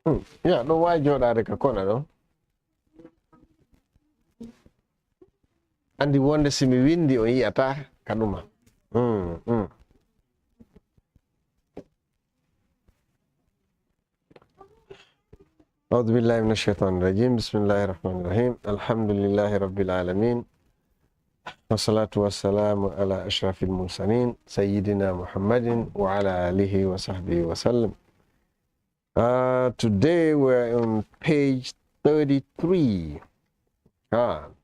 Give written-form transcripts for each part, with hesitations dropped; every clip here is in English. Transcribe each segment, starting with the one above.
Yeah, no why Jordan the Kakona, no? And the one that see me windy or yata Kanuma. Mm, mm. أعوذ بالله من الشيطان الرجيم بسم الله الرحمن الرحيم الحمد لله رب العالمين والصلاة والسلام على أشرف المرسلين سيدنا محمد وعلى آله وصحبه وسلم. Today we're on page 33.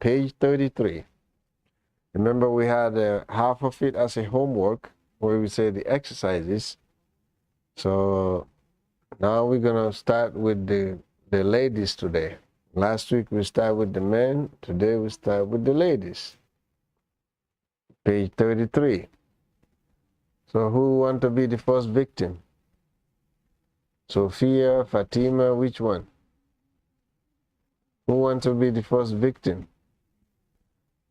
Page 33. Remember we had half of it as a homework where we say the exercises. So now we're gonna start with the ladies today. Last week we started with the men. Today we start with the ladies. Page 33. So who want to be the first victim? Sophia, Fatima, which one? Who wants to be the first victim?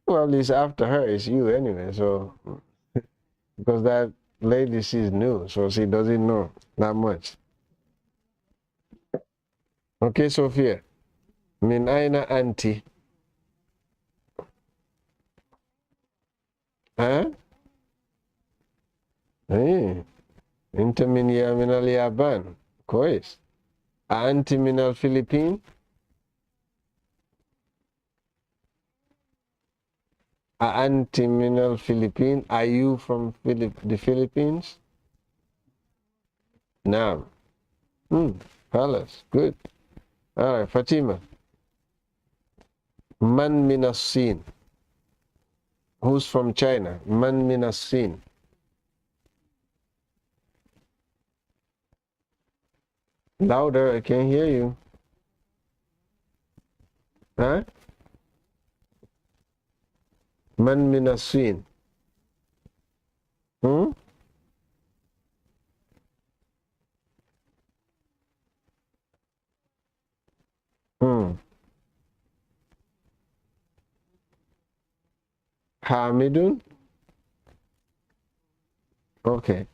Well, it's after her, it's you anyway, so because that lady, she's new, so she doesn't know that much. Okay, Sophia. Min aina anti? Huh? Hey, inta min al-Yaban. كويس. أنت من الفلبين؟ أنت من الفلبين? Are you from the Philippines? نعم. Palace. Good. All right, Fatima. Man min al-Sin? Who's from China? Man min al-Sin? Louder, I can't hear you. Huh? Man min al-Sin? Hmm? Hmm. Hamidun? Okay.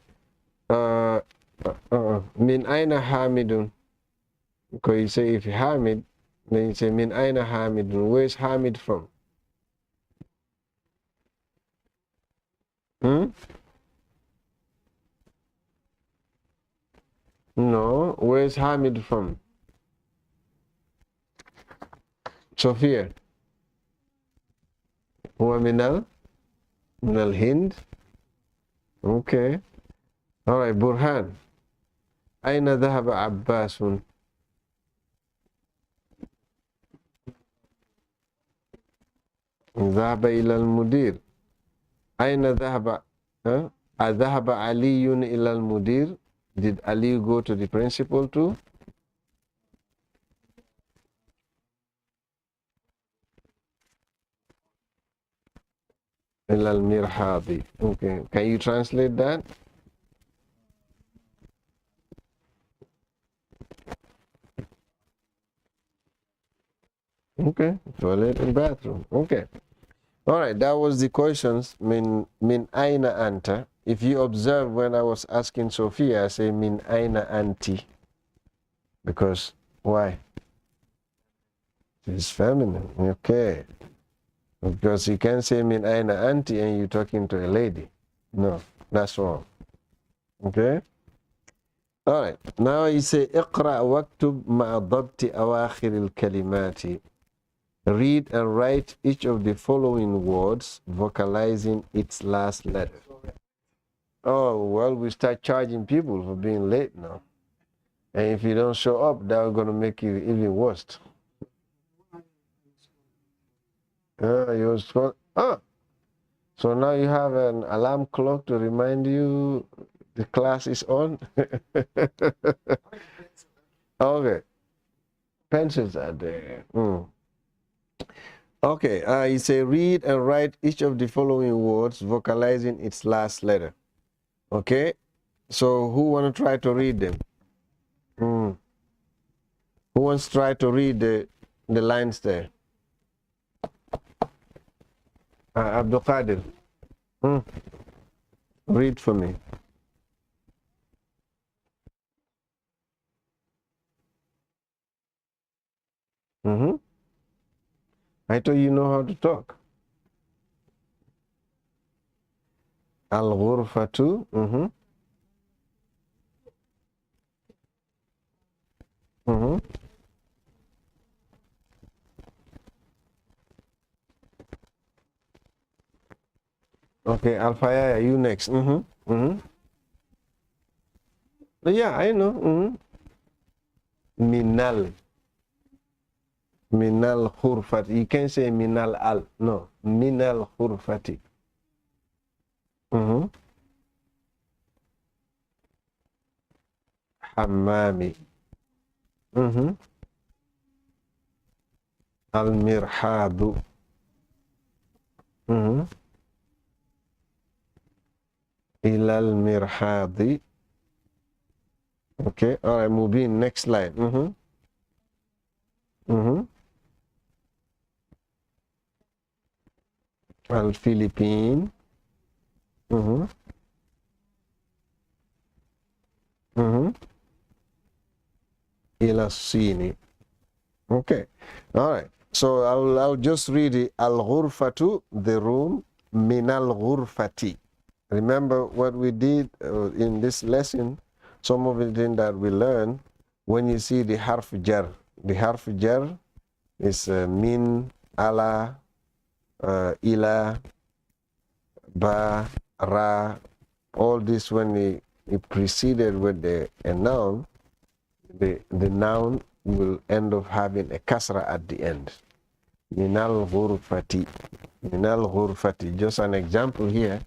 Min aina Hamidun? Because you say if Hamid, then you say Min aina Hamidun. Where's Hamid from? Hmm? No. Where's Hamid from? Sophia. هو من الهند. Okay. All right. Burhan. أين ذهب عباس؟ ذهب إلى المدير. أين ذهب؟ أذهب علي إلى المدير? Did Ali go to the principal too? إلى المرحاض. Okay. Can you translate that? Okay. Toilet and bathroom. Okay. All right. That was the questions. Min aina anta. If you observe when I was asking Sophia, I say min aina anti. Because why? It's feminine. Okay. Because you can't say min aina anti and you're talking to a lady. No, that's wrong. Okay? All right. Now you say اقرأ واكتب مع ضبط أواخر الكلمات. Read and write each of the following words, vocalizing its last letter. Oh, well, we start charging people for being late now. And if you don't show up, that's going to make you even worse. So now you have an alarm clock to remind you the class is on? Okay. Pencils are there. Okay, you say read and write each of the following words, vocalizing its last letter. Okay? So who want to try to read them? Who wants to try to read the lines there? Abdul Qadir. Read for me. I thought you know how to talk. Al-ghurfatu. Mm-hmm. Mm-hmm. Okay, Alfaya, you next. Mm-hmm. Mm-hmm. Yeah, I know. Mm-hmm. Minal. Minal khurfati. You can't say minal al. No. Minal khurfati. Mm-hmm. Hammami. Mm-hmm. Al-mirhadu. Mm-hmm. Ilal mirhadi. Okay, all right, moving. Next line. Mm-hmm. Mm-hmm. Al-Philippine. Mm-hmm. Mm-hmm. Ila Sini. Okay, all right. So I'll just read it. Al-ghurfatu, the room. Min al-ghurfati. Remember what we did in this lesson, some of the things that we learned, when you see the harf jar is min, ala, ila, ba, ra, all this when it preceded with a noun, the noun will end up having a kasra at the end. Minal ghurfati. Minal ghurfati. Just an example here.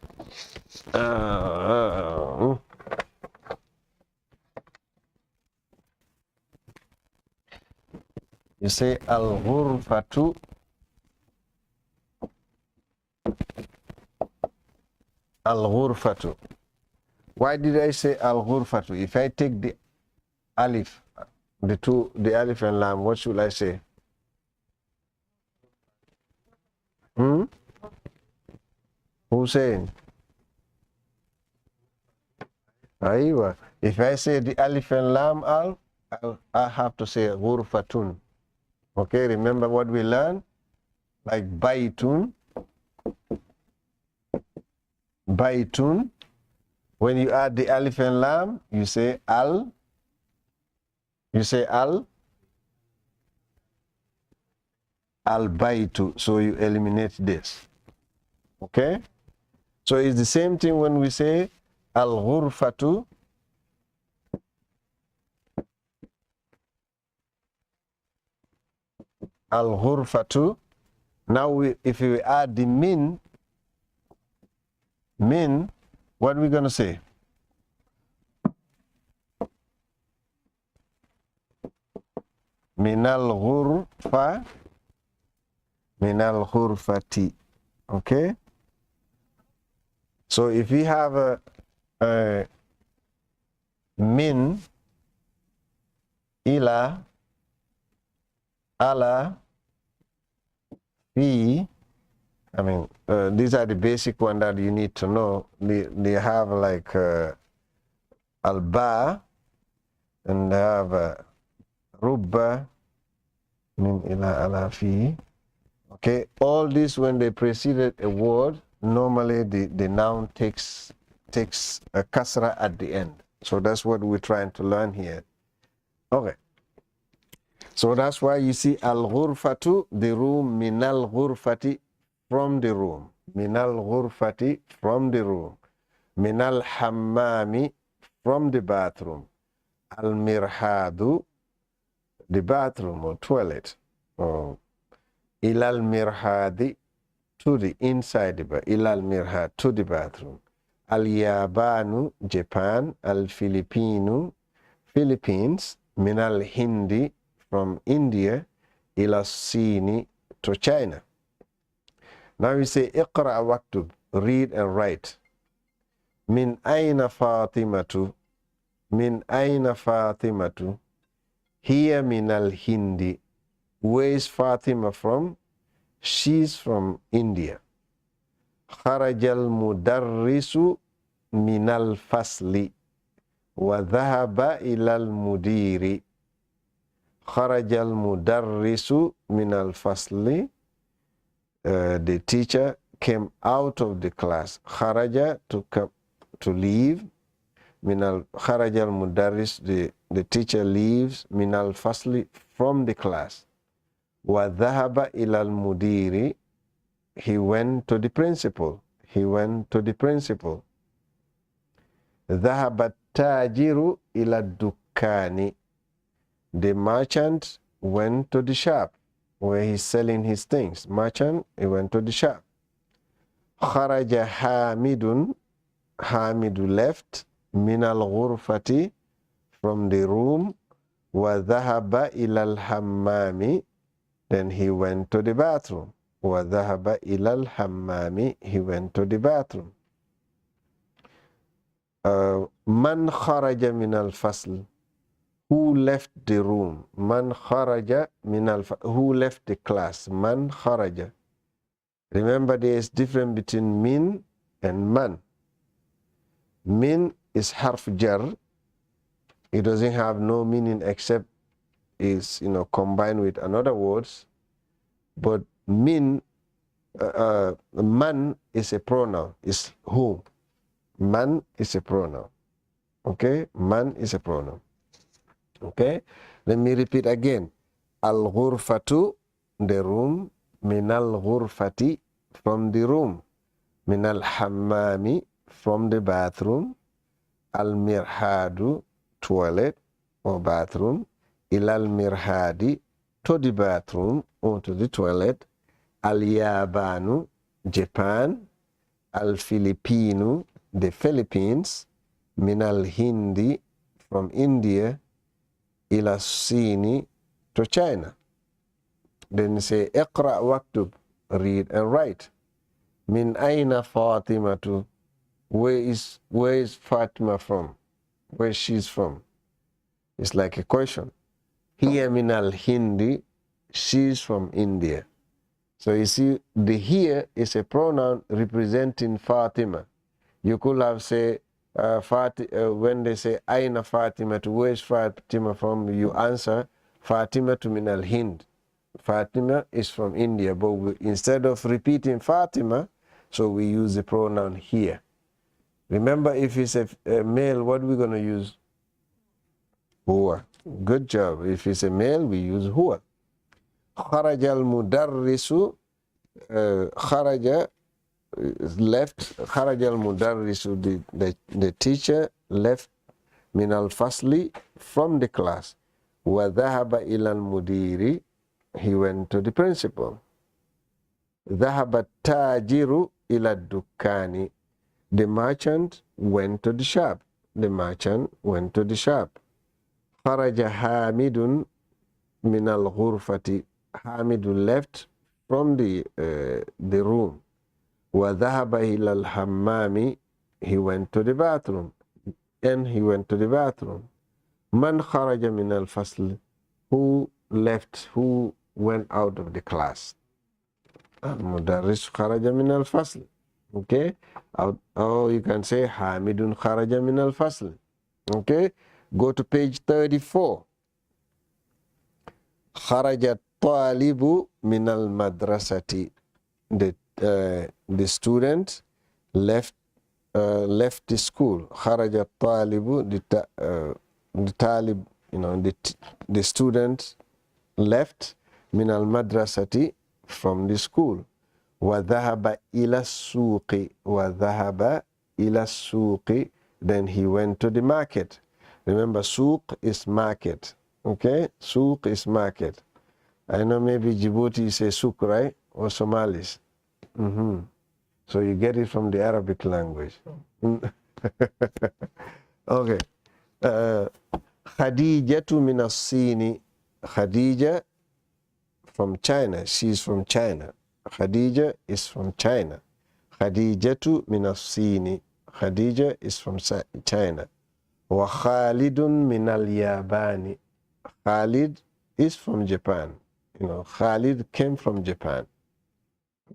You say al-ghurfatu. Al-ghurfatu. Why did I say al-ghurfatu? If I take the alif, the alif and lam, what should I say? Who's saying? Aywa. If I say the alif and lam al, I have to say ghurfatun. Okay, remember what we learned? Like baytun. Baytun. When you add the alif and lam, you say al. You say al. Al-baytu. So you eliminate this. Okay? So it's the same thing when we say al-ghurfatu. Al-ghurfatu. Now if we add the min, what are we going to say? Min al-ghurfa. Min al-ghurfati. Okay? So if we have a min, ila, ala, fi, I mean, these are the basic ones that you need to know. They have like al-ba, and they have rubba, min, ila, ala, fi. Okay, all this when they preceded a word, normally the noun takes a kasra at the end. So that's what we're trying to learn here. Okay. So that's why you see al-ghurfatu, the room, min al-ghurfati, from the room. Min al-ghurfati, from the room. Min al-hammami, from the bathroom. Al-mirhadu, the bathroom or toilet. Ilal mirhadi, to the inside the bathroom. Ilal mirhad, to the bathroom. Al-yabanu, Japan. Al-Filipinu, Philippines. Min al-hindi, from India. Ila Sini, to China. Now we say iqra waktub, read and write. Min aina Fatimatu. Min aina Fatimatu. Hiya min al-hindi. Where is Fatima from? She's from India. Kharajal mudarrisu minal fasli wa dhahaba ilal mudiri. Kharajal mudarrisu minal fasli the teacher came out of the class. Kharaja, to leave. Kharaja al-mudarris, the teacher leaves. Min al-fasli, from the class. Wa dhahaba ila al-mudiri, he went to the principal. He went to the principal. Dhahaba tajiru ila dukkani, the merchant went to the shop where he's selling his things. Merchant, he went to the shop. Kharaja Hamidun, Hamidu left. Min al-ghurfati, from the room. Wa dhahaba ila al-hammami, then he went to the bathroom. Wa dhahaba ila al-hammami, he went to the bathroom. Man kharaja min al-fasl, who left the room? Man kharaja min who left the class? Man kharaja. Remember, there is difference between min and man. Min is harf jar. It doesn't have no meaning except is combined with another words. But min, man is a pronoun. Is who? Man is a pronoun. Okay, man is a pronoun. Okay, let me repeat again. Al-ghurfatu, the room. Min al-ghurfati, from the room. Min al-hammami, from the bathroom. Al-mirhadu, toilet or bathroom. Ila al-mirhadi, to the bathroom or to the toilet. Al-yabanu, Japan. Al-filipinu, the Philippines. Min al-hindi, from India. Ila Sini, to China. Then say, Iqra waktub, read and write. Min aina Fatimatu, where is Fatima from? Where she's from? It's like a question. Hiya min al-Hindi, she's from India. So you see, the here is a pronoun representing Fatima. You could have said, when they say Aina Fatima, to where is Fatima from? You answer Fatima to min al-Hind. Fatima is from India, but instead of repeating Fatima, so we use the pronoun here. Remember, if it's a male, what are we going to use? Huwa. Good job. If it's a male, we use huwa. Kharaja al-mudarrisu, kharaja left. Kharaja al-mudarrisu, the teacher left. Min al-fasli, from the class. Wa dhahaba ila al-mudiri, he went to the principal. Dhahaba tajiru ila dukkani, the merchant went to the shop. The merchant went to the shop. Kharaja Hamidun min al-ghurfati, Hamidu left from the room. Wa dhahaba ila al-hammami, he went to the bathroom. And he went to the bathroom. Man kharaja min al-fasl, who left, who went out of the class? Al-mudarris kharaja min al-fasl. Okay, or you can say Hamidun kharaja min al-fasl. Okay, go to page 34. Kharaja talibu min al-madrasati, the student left the school. Kharaja talibu, the talib, the student left min al-madrasati, from the school. Wa dhahaba ila suqi, wa dhahaba ila suqi, then he went to the market. Remember, suq is market. Okay, suq is market. I know maybe Djibouti say suq, right? Or Somalis. So you get it from the Arabic language. Okay. Khadijatu min as-Sini, Khadija from China. She's from China. Khadija is from China. Khadijatu min as-Sini, Khadija is from China. Wa Khalidun min al-Yabani, Khalid is from Japan. Khalid came from Japan.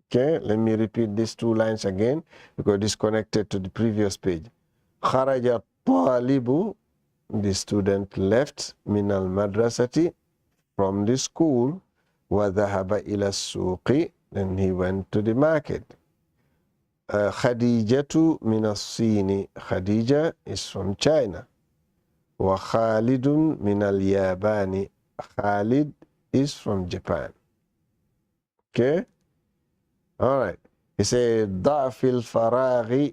Okay, let me repeat these two lines again because it's connected to the previous page. Kharaja talibu, the student left. Min al-madrasati, from the school. Wa dhahaba ila suqi, Then he went to the market. Khadijatu min as-Sini. Khadija is from China. Wa Khalidun min al-Yabani. Khalid is from Japan. Okay? All right. He said, ضعف الفراغ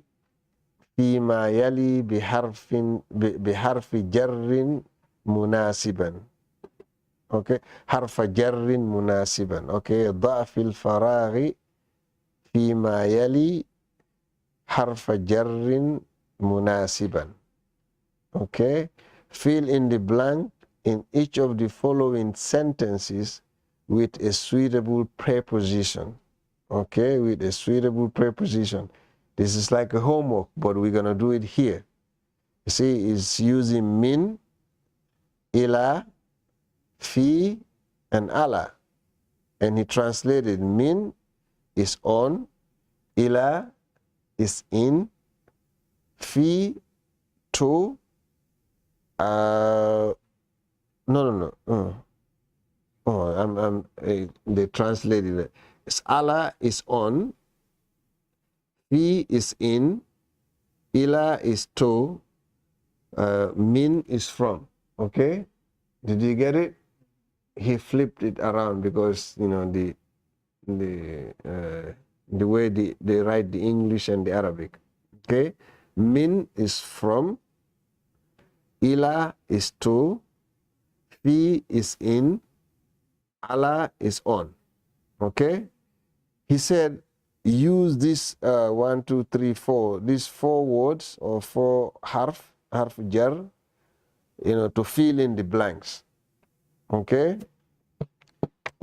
فيما يلي بحرف جر مناسبا. Okay. حرف جر مناسبا. Okay. ضعف الفراغ فيما يلي حرف جر مناسبا. Okay. Fill in the blank in each of the following sentences with a suitable preposition. Okay, with a suitable preposition. This is like a homework, but we're going to do it here. You see, it's using min, ila, fi, and ala. And he translated min is on, ila is in, fi, to, they translated it. It's Allah is on, fi is in, ila is to, min is from. Okay, did you get it? He flipped it around because the way they write the English and the Arabic. Okay, min is from, ila is to, fi is in, Allah is on. Okay, he said use this 1, 2, 3, 4, these 4 words or 4 harf jar, to fill in the blanks. Okay,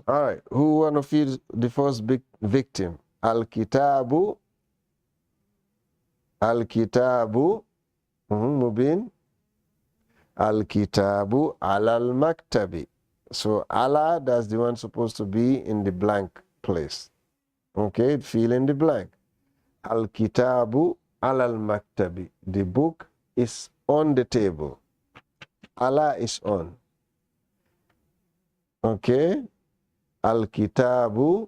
all right, who want to fill the first big victim? Al-kitabu, Mubin, Al-kitabu alal maktabi. So Allah, that's the one supposed to be in the blank place. Okay, fill in the blank. Al-kitabu alal maktabi. The book is on the table. Allah is on. Okay. Al-kitabu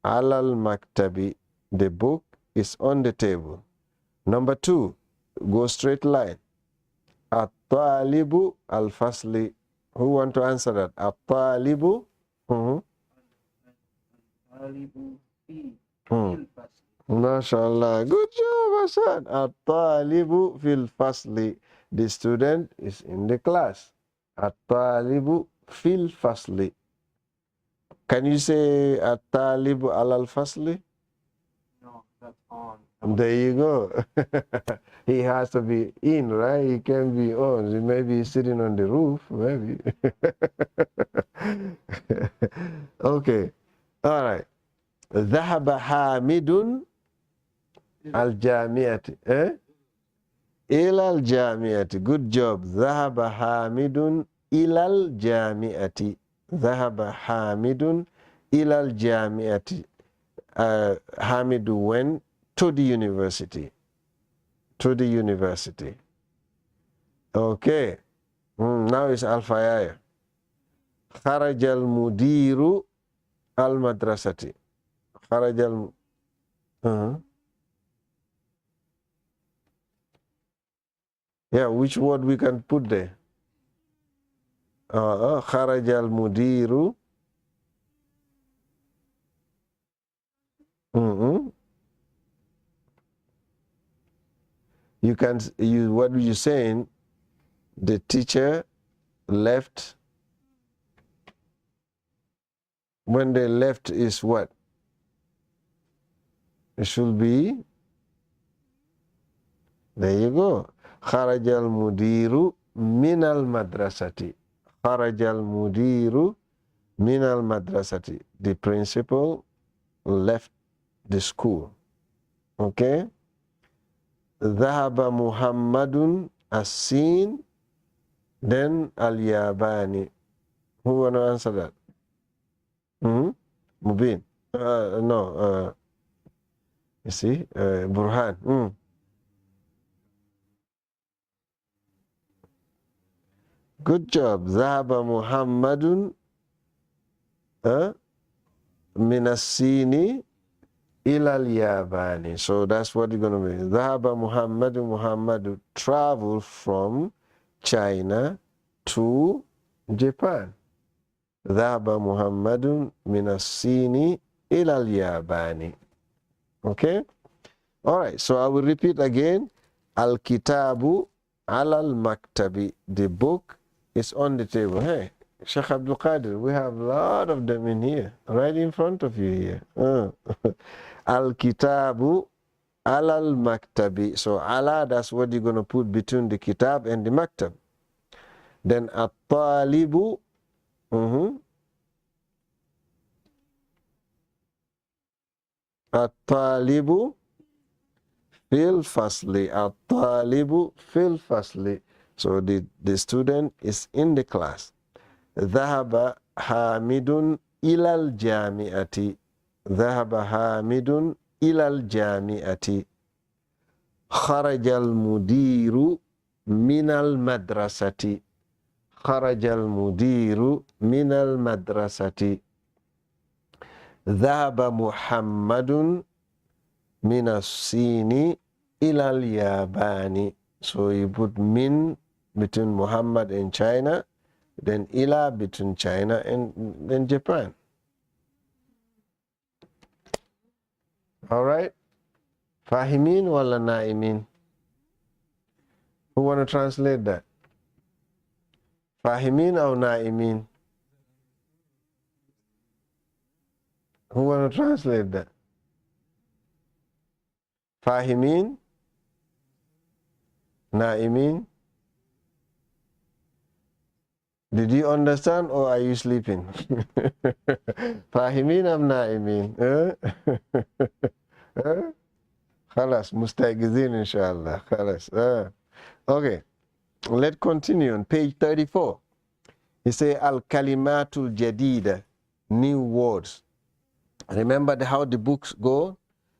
alal maktabi. The book is on the table. Number 2, go straight line. At-talibu al-fasli. Who want to answer that? At-talibu. MashaAllah. Good job, Hassan. At-talibu fil fasli. The student is in the class. At-talibu fil fasli. Can you say at-talibu alal fasli? No, that's on. There you go. He has to be in, right? He can't be on. He may be sitting on the roof, maybe. Okay. All right. ذهب حامد الجامعة. إلى الجامعة. Good job. ذهب حامد إلى الجامعة. ذهب حامد إلى الجامعة. Hamid went to the university. To the university. Okay. Now it's Al-Fayaya. خرج المدير المدرسة. خرج Yeah, which word we can put there? خرج المدير. You can use what you're saying. The teacher left. When they left is what? It should be. There you go. خرج المدير من المدرسة. خرج المدير من المدرسة. The principal left the school. Okay. ذهب محمد الصين. Then al-Yabani. Who want to answer that? Mubin. No. You see, Burhan. Good job. ذهب محمد minasini ilal yabani. So that's what you're going to be. Dhahaba Muhammadu, Muhammadu traveled from China to Japan. Dhahaba Muhammadun minasini ilal yabani. Okay? All right, so I will repeat again. Al-Kitabu alal maktabi. The book is on the table. Hey, Sheikh Abdul Qadir, we have a lot of them in here, right in front of you here. Al-Kitabu alal maktabi. So ala, that's what you're going to put between the kitab and the maktab. Then at-talibu. At-talibu fil fasli. At-talibu fil fasli. So the student is in the class. Dhahaba Hamidun ilal jami'ati. Dhahaba Hamidun ilal jami'ati. Kharajal mudiru minal madrasati. Kharajal mudiru minal madrasati. Dhahaba Muhammadun minasini ilal yabani. So you put min between Muhammad and China, then ila between China and then Japan. All right? Fahimin wala naimin? Who want to translate that? Fahimin or naimin? Who want to translate that? Fahimin? Naimin? Did you understand or are you sleeping? Fahimin am naimin? Khalas, mustaqizin inshallah. Khalas. Okay, let's continue on page 34. He say al-kalimatul jadida, new words. Remember how the books go?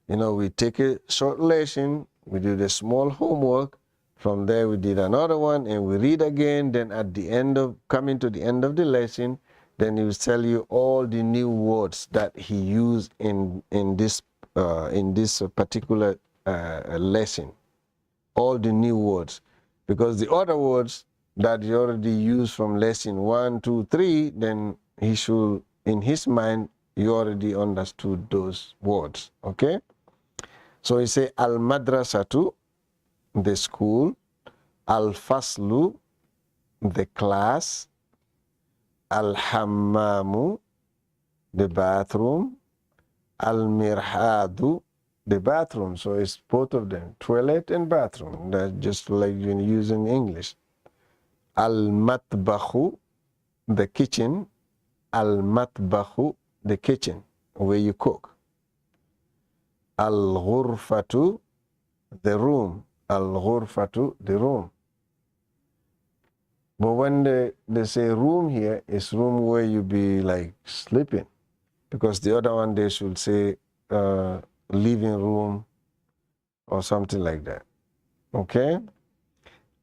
You know, we take a short lesson, we do the small homework, from there we did another one and we read again, then at the end of, coming to the end of the lesson, then he will tell you all the new words that he used in this particular lesson. All the new words. Because the other words that he already used from lesson 1, 2, 3, then he should, in his mind, you already understood those words. Okay? So he say al-madrasatu, the school, al-faslu, the class, al-hammamu, the bathroom, al-mirhadu, the bathroom. So it's both of them, toilet and bathroom. That's just like you use in English. Al-matbahu, the kitchen, al-matbahu, the kitchen where you cook. Al-ghurfatu, the room. Al-ghurfatu, the room. But when they say room here, it's room where you be like sleeping. Because the other one they should say living room or something like that. Okay?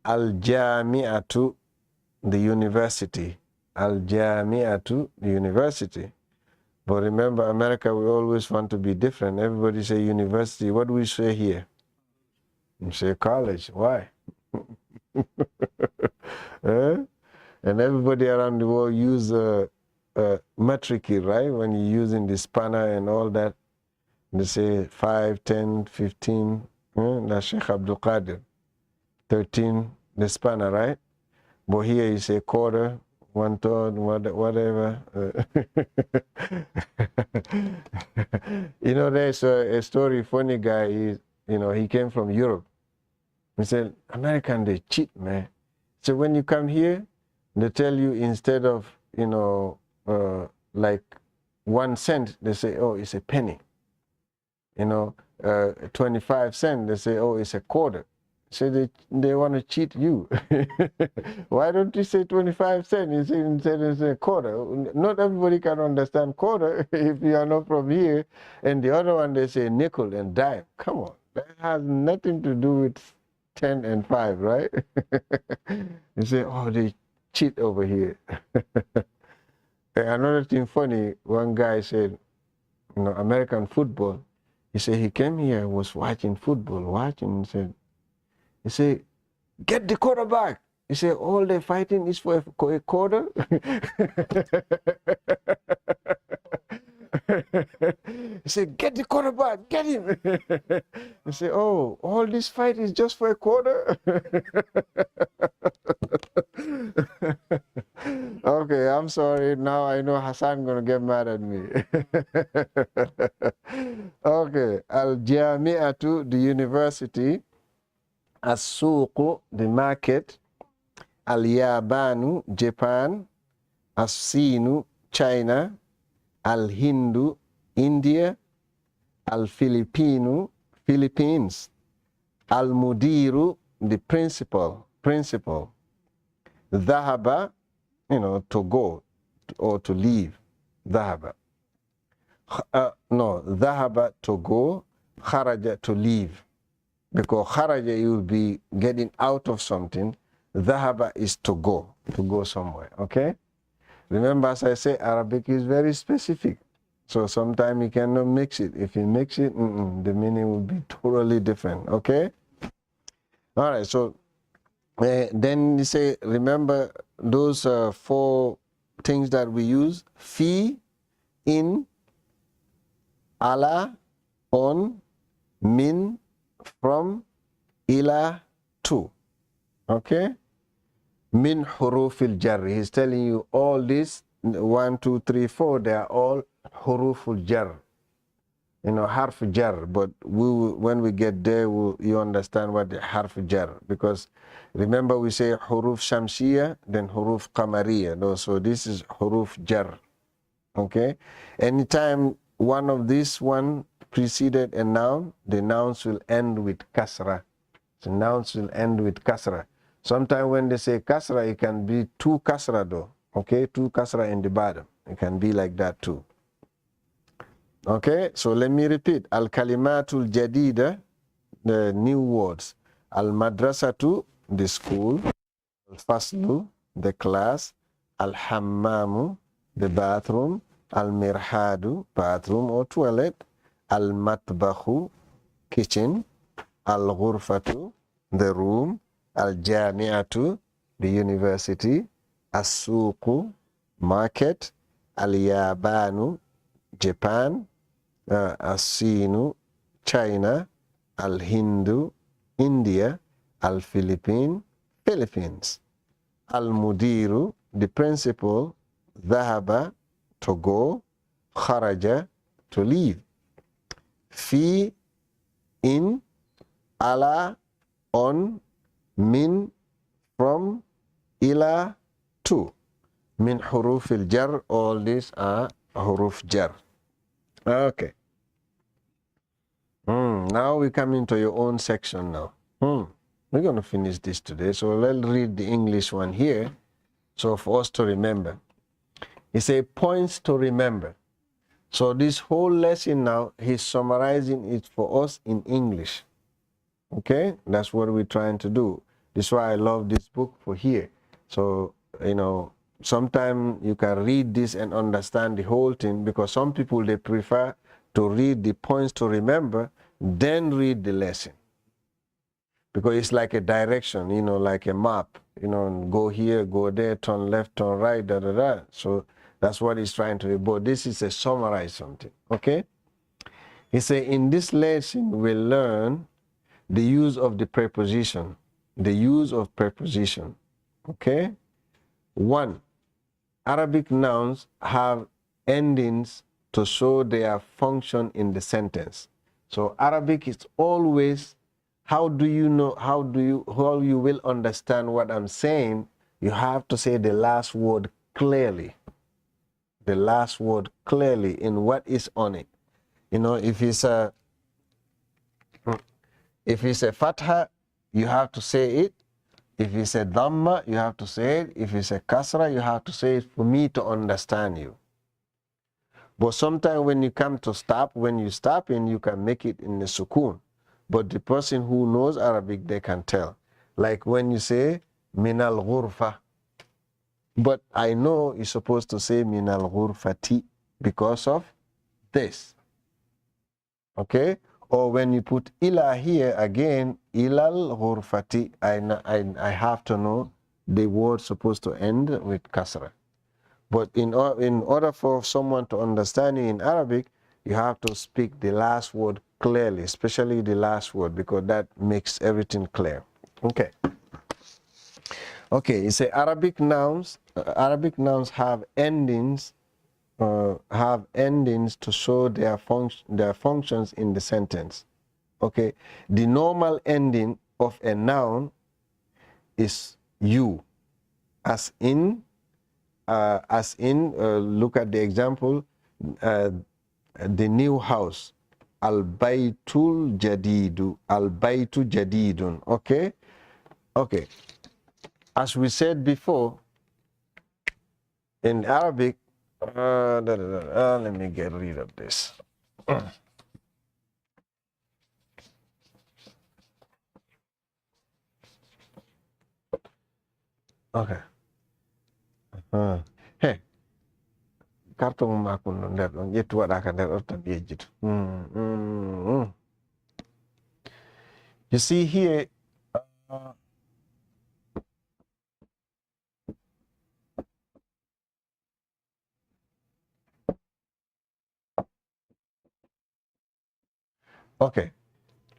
Al-jami'atu, the university. Al-jami'atu, the university. But remember, America, we always want to be different. Everybody say university. What do we say here? We say college. Why? And everybody around the world use metric key, right? When you're using the spanner and all that, they say 5, 10, 15. That's Sheikh Abdul Qadir. 13, the spanner, right? But here you say quarter, 1/3, whatever. You know, there's a story, funny guy, he came from Europe. He said, American, they cheat, man. So when you come here, they tell you instead of, like 1 cent, they say, oh, it's a penny. 25 cents, they say, oh, it's a quarter. So they want to cheat you. Why don't you say 25 cents? You say instead of a quarter. Not everybody can understand quarter if you are not from here. And the other one, they say nickel and dime. Come on, that has nothing to do with 10 and 5, right? You say, oh, they cheat over here. Another thing funny, one guy said, American football. He said he came here, was watching football, watching. He said, get the quarterback. He said, all the fighting is for a quarter. He said, get the quarterback, get him. He said, oh, all this fight is just for a quarter? Okay, I'm sorry. Now I know Hassan gonna get mad at me. Okay, Al-Jami'atu, the university. As-Suqu, the market. Al-Yabanu, Japan. As-Sinu, China. Al-Hindu, India. Al-Filipinu, Philippines. Al-Mudiru, the principal. Dhahaba, to go or to leave. Dhahaba. No, Dhahaba, to go. Kharaja, to leave. Because kharaja, you will be getting out of something. Dhahaba is to go somewhere. Okay? Remember, as I say, Arabic is very specific. So sometimes you cannot mix it. If you mix it, the meaning will be totally different. Okay? All right, so then you say, remember those 4 things that we use: fi, in, ala, on, min, from, ila, to. Okay? Min hurufil jar. He's telling you all this 1, 2, 3, 4. They are all huruful jar. Harf jar. But when we get there, you understand what the harf jar. Because remember we say huruf shamsiya, then huruf qamariya. So this is huruf jar. Okay? Anytime one of these preceded a noun, the nouns will end with kasra. So nouns will end with kasra. Sometimes when they say kasra, it can be 2 kasra though. Okay, 2 kasra in the bottom. It can be like that too. Okay, so let me repeat. Al-kalimatul jadida, the new words. Al-madrasatu, the school. Al-faslu, the class. Al-hammamu, the bathroom. Al-mirhadu, bathroom or toilet. Al-matbahu, kitchen. Al-ghurfatu, the room. Al-jami'atu, the university. As-suqu, market. Al-yabanu, Japan. As-Sinu, China. Al-Hindu, India. Al-Philippine, Philippines. Al-Mudiru, the principal. Dhahaba, to go. Kharaja, to leave. Fi, in. Ala, on. Min, from. Ila, to. Min hurufil jar, all these are huruf jar. Okay. Now we come into your own section now. We're going to finish this today. So let's read the English one here. So for us to remember. He says points to remember. So this whole lesson now, he's summarizing it for us in English. Okay? That's what we're trying to do. This is why I love this book for here. So, sometimes you can read this and understand the whole thing, because some people, they prefer to read the points to remember, then read the lesson. Because it's like a direction, like a map, go here, go there, turn left, turn right, da. So that's what he's trying to do. But this is a summarize something, okay? He said, in this lesson, we'll learn the use of the preposition. The use of preposition, okay? 1. Arabic nouns have endings to show their function in the sentence. So Arabic is always, how you will understand what I'm saying, you have to say the last word clearly. The last word clearly in what is on it. If it's a fatha, you have to say it. If it's a dhamma, you have to say it. If it's a kasra, you have to say it for me to understand you. But sometimes when you come to stop, when you stop in, you can make it in the sukun. But the person who knows Arabic, they can tell. Like when you say, minal ghurfa. But I know you're supposed to say minal ghurfati because of this. Okay? Or when you put ila here again, ilal ghurfati, I have to know the word supposed to end with kasra. But in order for someone to understand you in Arabic, you have to speak the last word clearly, especially the last word, because that makes everything clear. Okay. Okay, you say Arabic nouns. Arabic nouns have endings to show their functions in the sentence. Okay, the normal ending of a noun is you, as in look at the example, uh, the new house, al baytul jadidu, al baytu jadidun. Okay, okay, as we said before, in Arabic, let me get rid of this. Okay. Hey, karton makun no nder ɗon ƴettu waɗaka nder ɗon tan yejjitu. You see here, uh, okay,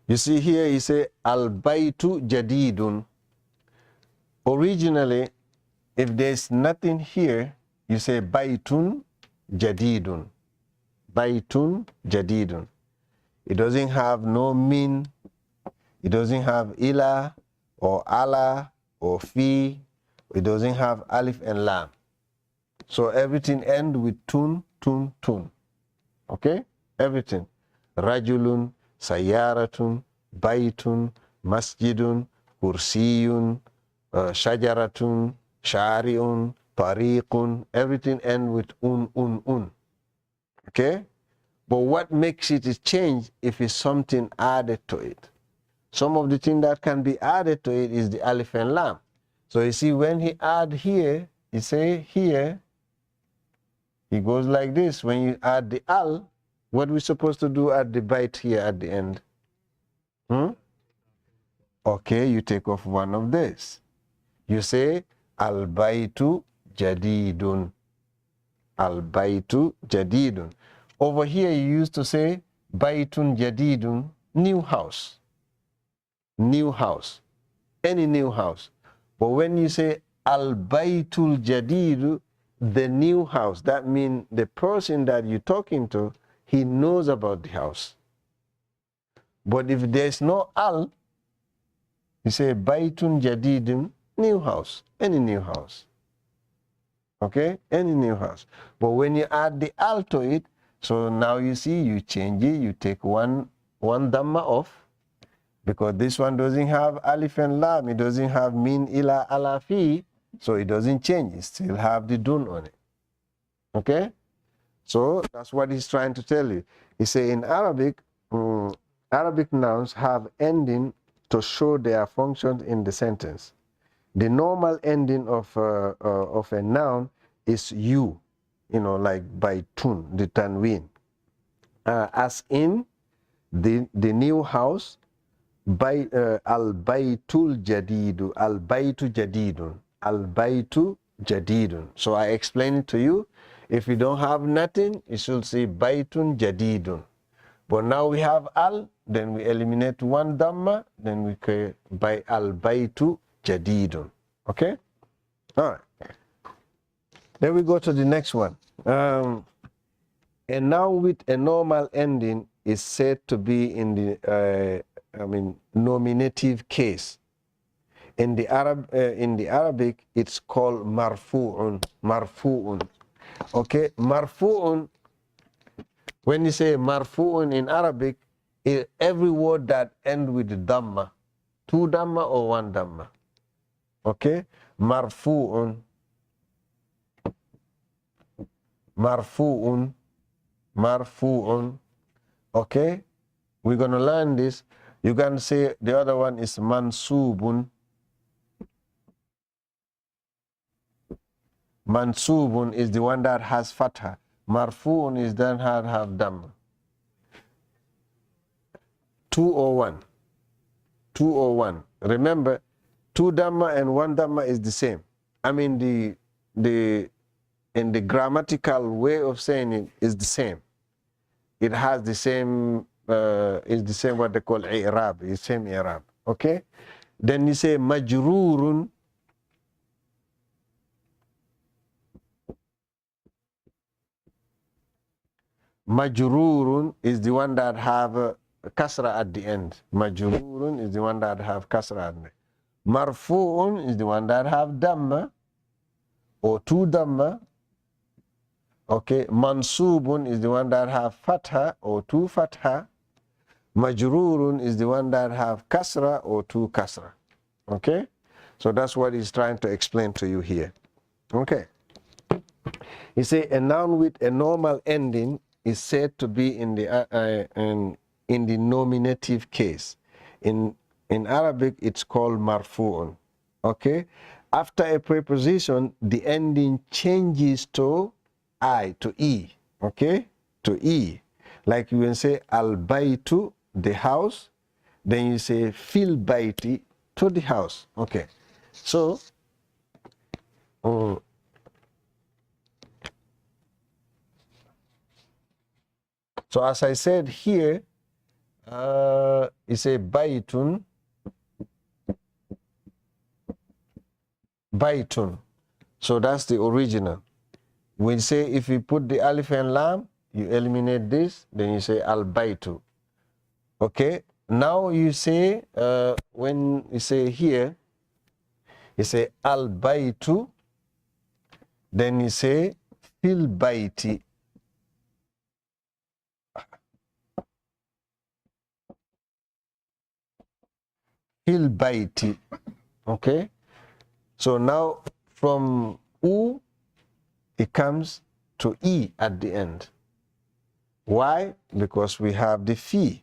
you see here you say al baytu jadidun. Originally, if there's nothing here, you say baytun jadidun. Baytun jadidun. It doesn't have no min, it doesn't have ila or ala or fi, it doesn't have alif and lam. So everything ends with tun, tun, tun. Okay? Everything. Rajulun, sayaratun, baytun, masjidun, kursiyun, shajaratun, shari'un, tariqun. Everything ends with un. Okay? But what makes it change if it's something added to it? Some of the things that can be added to it is the alif and lam. So you see, when he add here, he say here, he goes like this. When you add the al, what we supposed to do at the bite here at the end? Okay, you take off one of this. You say al baitu jadidun. Al baitu jadidun. Over here you used to say baitun jadidun, new house. New house. Any new house. But when you say al baitul jadidu, the new house, that means the person that you're talking to, he knows about the house. But if there's no al, you say baitun jadidun, new house, any new house. Okay, any new house. But when you add the al to it, so now you see, you change it, you take one dhamma off, because this one doesn't have alif and lam, it doesn't have min, ila, ala, fi, so it doesn't change, it still have the dun on it. Okay, so that's what he's trying to tell you. He say in Arabic, Arabic nouns have ending to show their functions in the sentence. The normal ending of a noun is you, like by tun, the tanween. As in the new house, by al baytul jadidu, al baytu jadidun, al baytu jadidun. So I explain it to you. If you don't have nothing, you should say baytun jadidun. But now we have al, then we eliminate one dhamma, then we create by al baytu jadidun. Okay? All right. Then we go to the next one. A noun with a normal ending is said to be in the nominative case. In the Arabic, it's called marfu'un. Marfu'un. Okay, marfu'un. When you say marfu'un in Arabic, every word that ends with dhamma, two dhamma or one dhamma. Okay, marfu'un. Marfu'un. Marfu'un. Okay, we're gonna learn this. You can say the other one is mansubun. Mansubun is the one that has fatha. Marfu'un is then have dhamma. Two or one? Two or one. Remember, two Dhamma and one Dhamma is the same. I mean, in the grammatical way of saying it is the same. It has the same, is the same what they call i'rab, it's same i'rab. Okay? Then you say majrurun. Majrurun is the one that have kasra at the end. Majrurun is the one that have kasra at the end. Marfu'un is the one that have dhamma or two dhamma. Okay, mansubun is the one that have fatha or two fatha. Majrurun is the one that have kasra or two kasra. Okay, so that's what he's trying to explain to you here. Okay, he say a noun with a normal ending is said to be in the nominative case. In Arabic, it's called marfu'un. Okay, after a preposition, the ending changes to I, to E, okay, to E. Like you will say al-baytu, the house, then you say fil bayti, to the house. Okay, so so as I said here, it's a baytun, baytun. So that's the original. We say if you put the alif and lam, you eliminate this, then you say al-baytu. Okay, now you say, when you say here, you say al-baytu, then you say fil bayti. Fil bayti. Okay, so now from U, it comes to E at the end. Why? Because we have the fi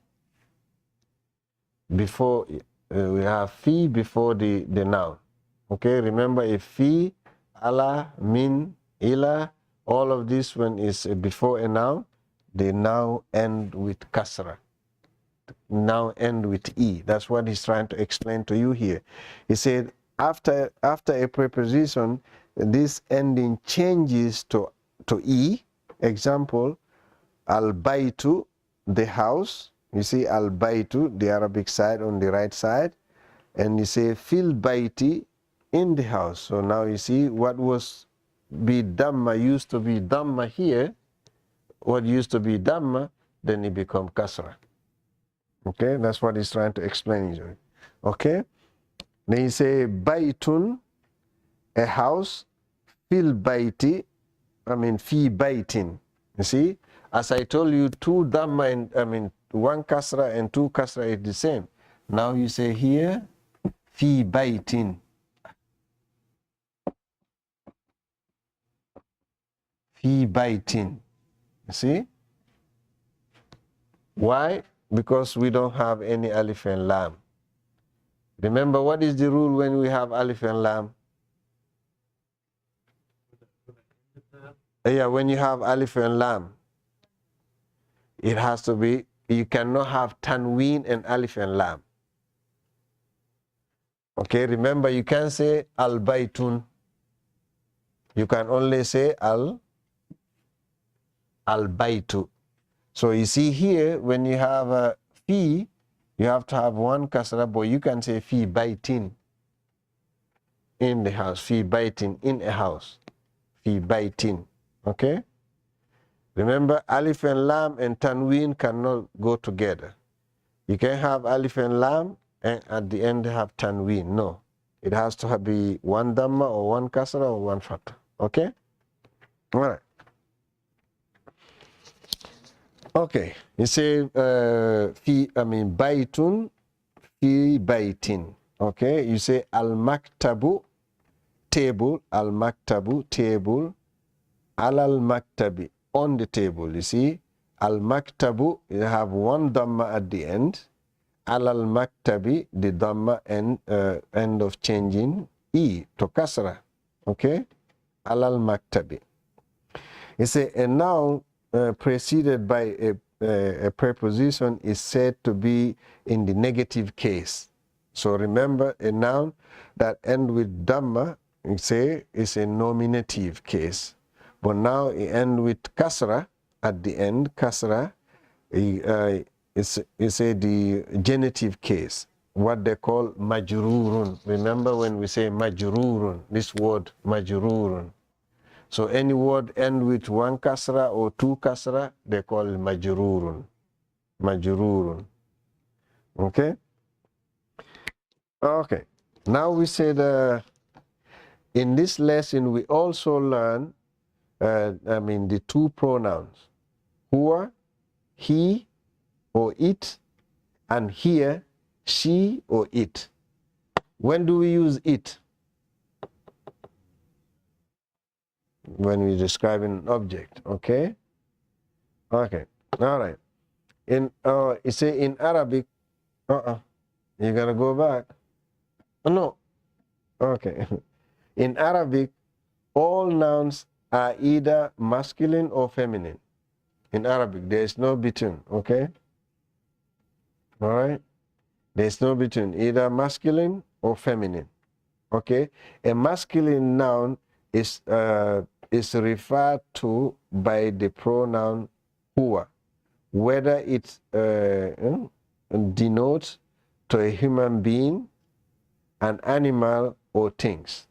before, we have fi before the noun. Okay, remember if fi, ala, min, ila, all of this when is before a noun, they now end with kasra. Now end with E. That's what he's trying to explain to you here. He said after a preposition, this ending changes to E. Example, al-baytu, the house. You see al-baytu, the Arabic side on the right side, and you say fil bayti, in the house. So now you see what was be dhamma used to be dhamma here. What used to be dhamma, then it become kasra. Okay, that's what he's trying to explain you. Okay, then you say baytun, a house, fil bayti, I mean fi baytin. You see, as I told you, two dhamma and one kasra and two kasra is the same. Now you say here fi baytin. Fi baytin. You see? Why? Because we don't have any alif and lam. Remember, what is the rule when we have alif and lam? Yeah, when you have alif and lam, it has to be, you cannot have tanween and alif and lam. Okay, remember, you can't say al-baytun. You can only say al-baytu. So you see here, when you have a fi, you have to have one kasra, but you can say fi baytin, in the house, fi baytin, in a house, fi baytin. Okay? Remember, alif and lam and tanween cannot go together. You can have alif and lam and at the end have tanween. No. It has to be one dhamma or one kasra or one fatha. Okay? All right. Okay, you say baytun fi baytin. Okay, you say al-maktabu, table, al-maktabu, table, al-maktabi, on the table. You see, al-maktabu, you have one dhamma at the end, al-maktabi, the dhamma end of changing E to kasra. Okay, al-maktabi. You say a noun preceded by a preposition is said to be in the negative case. So remember, a noun that ends with dhamma, you say, is a nominative case. But now it ends with kasra at the end. Kasra is the genitive case, what they call majrurun. Remember when we say majrurun, this word majrurun. So any word end with one kasra or two kasra, they call it majrurun. Majrurun. Okay? Okay. Now we said in this lesson we also learn, the two pronouns. Huwa, he or it, and here, she or it. When do we use it? When we describe an object, okay? Okay, all right. You say in Arabic, you gotta go back. Oh, no, okay. In Arabic, all nouns are either masculine or feminine. In Arabic, there is no between, okay? All right? There is no between, either masculine or feminine, okay? A masculine noun is referred to by the pronoun huwa, whether it denotes to a human being, an animal, or things.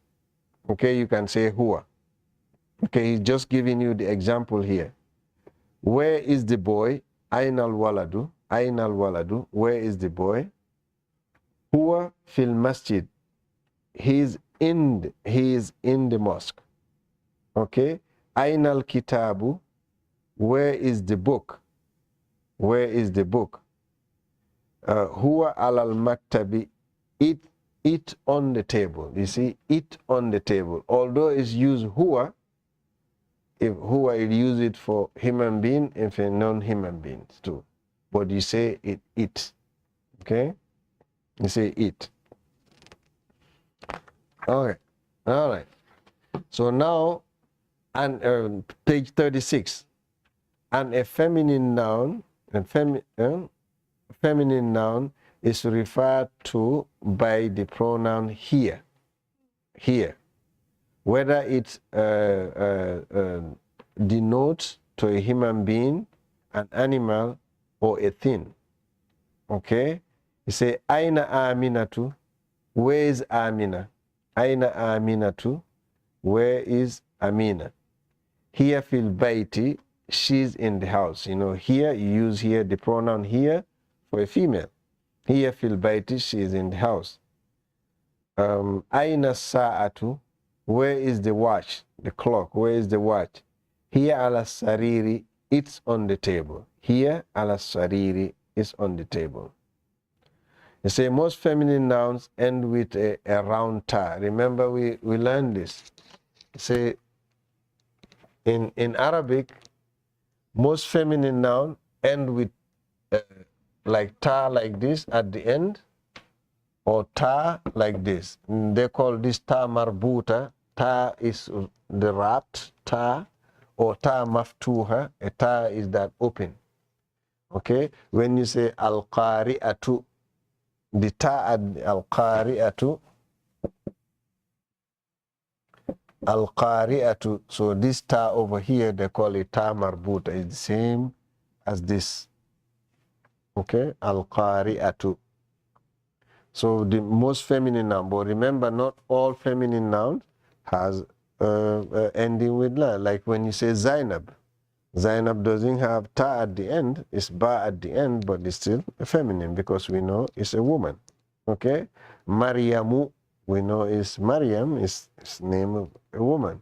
Okay, you can say huwa. Okay, he's just giving you the example here. Where is the boy? Aina al-waladu. Aina al-waladu. Where is the boy? Huwa fil masjid. He is in the mosque. Okay. Aina al-kitabu. Where is the book? Where is the book? Huwa al maktabi. It on the table. You see, it on the table. Although it's used huwa, if huwa, you use it for human being and for non-human beings too. But you say it. Okay? You say it. Okay. All right. So now, and page 36. And a feminine noun, feminine noun is referred to by the pronoun here. Here. Whether it denotes to a human being, an animal, or a thing. Okay? You say, Aina Aminatu. Where is Amina? Aina Aminatu. Where is Amina? Here fil baiti. She's in the house. You know, here, you use here the pronoun here for a female. Here fil baiti. She is in the house. Aina sa'atu. Where is the watch? The clock. Where is the watch? Here ala sariri. It's on the table. Here ala sariri is on the table. You say most feminine nouns end with a round ta. Remember we learned this. You say in Arabic, most feminine nouns end with like ta like this at the end, or ta like this. They call this ta marbuta. Ta is the wrapped ta, or ta maftuha. A ta is that open. Okay? When you say al-qari'atu, the ta at al-qari'atu, al-qari'atu, so this ta over here, they call it ta marbuta. It's the same as this. Okay? Al-qari'atu. So the most feminine noun, but remember, not all feminine nouns has ending with la. Like when you say Zainab, Zainab doesn't have ta at the end, it's ba at the end, but it's still feminine because we know it's a woman. Okay? Mariamu, we know is Mariam, is name of a woman.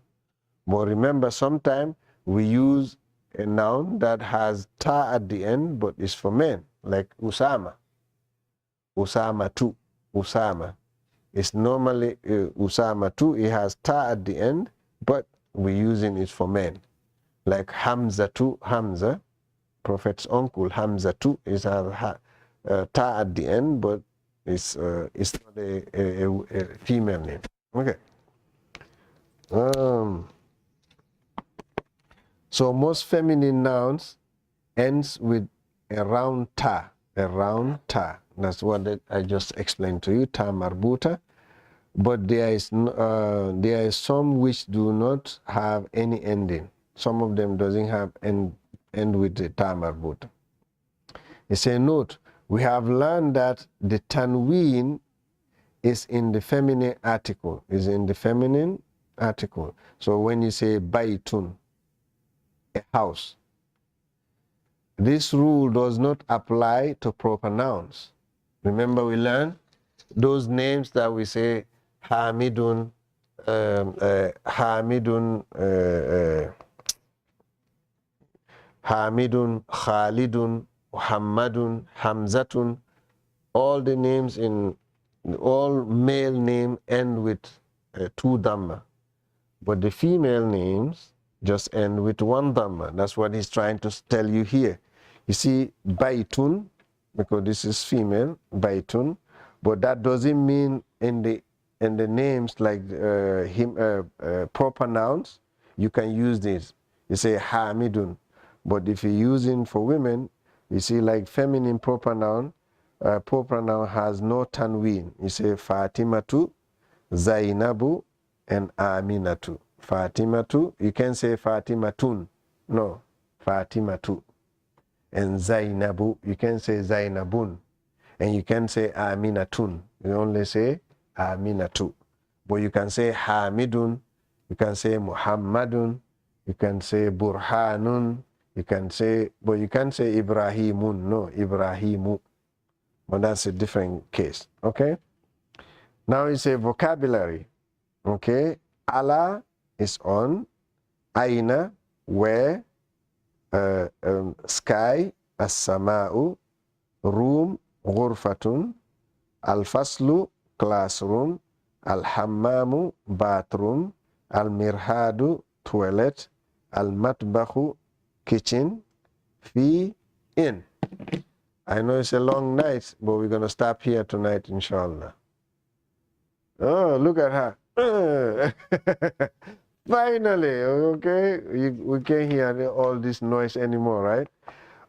But remember, sometimes we use a noun that has ta at the end, but it's for men, like Usama. Usama too. Usama. It's normally Usama too. It has ta at the end, but we're using it for men. Like Hamza too. Hamza, Prophet's uncle. Hamza too is ta at the end, but it's not a female name. Okay. So most feminine nouns ends with a round ta. A round ta. That's what I just explained to you, ta marbuta. But there is some which do not have any ending. Some of them doesn't have end with the ta marbuta. It's a note. We have learned that the tanween is in the feminine article. Is in the feminine article. So when you say baytun, a house, this rule does not apply to proper nouns. Remember, we learned those names that we say Hamidun, Hamidun, Hamidun, Khalidun, Muhammadun, Hamzatun. All the names in all male name end with two dhamma, but the female names just end with one dhamma. That's what he's trying to tell you here. You see, Baitun, because this is female, Baitun, but that doesn't mean in the names like proper nouns, you can use this. You say Hamidun, but if you're using for women, you see like feminine proper noun has no tanween. You say Fatimatu, Zainabu, and Aminatu. Fatimatu, you can say Fatimatun. No, Fatimatu. And Zainabu, you can say Zainabun. And you can say Aminatun. You only say Aminatu. But you can say Hamidun, you can say Muhammadun, you can say Burhanun, you can say, but you can't say Ibrahimun. No, Ibrahimu. But that's a different case. Okay? Now it's a vocabulary. Okay? Allah is on. Aina, where. Sky, as-sama'u. Room, ghurfatun. Al-faslu, classroom. Al-hammamu, bathroom. Al-mirhadu, toilet. Al-matbahu, kitchen. Fi, in. I know it's a long night, but we're going to stop here tonight, inshallah. Oh, look at her. Finally, okay? We can't hear all this noise anymore, right?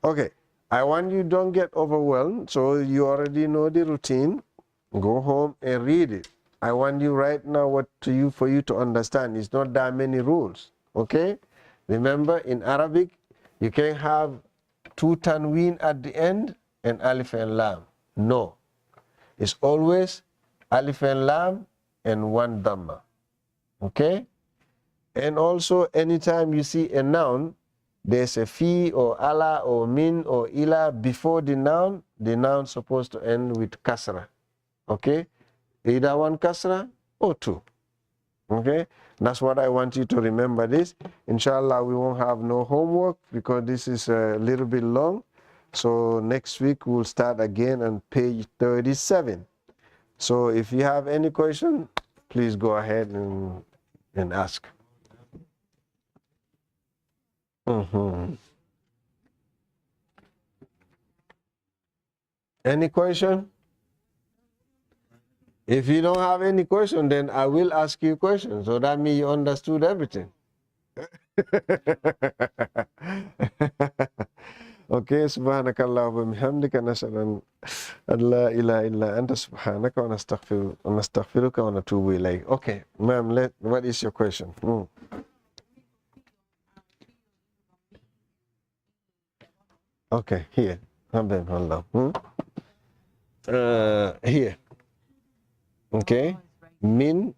Okay, I want you don't get overwhelmed. So you already know the routine. Go home and read it. I want you right now for you to understand. It's not that many rules, okay? Remember, in Arabic, you can have two tanween at the end and alif and lam. No. It's always alif and lam and one dhamma. Okay? And also, anytime you see a noun, there's a fi or ala or min or ila before the noun supposed to end with kasra. Okay? Either one kasra or two. Okay? That's what I want you to remember this. Inshallah, we won't have no homework because this is a little bit long. So next week we'll start again on page 37. So if you have any question, please go ahead and ask. Any question? If you don't have any question, then I will ask you questions. So that means you understood everything. Okay, subhanakallah wa bihamdika nashhadu an la ilaha illa anta subhanaka wa nastaghfiruka wa natubu ilayk. Okay, ma'am, what is your question? Okay, here. Here. Okay. Min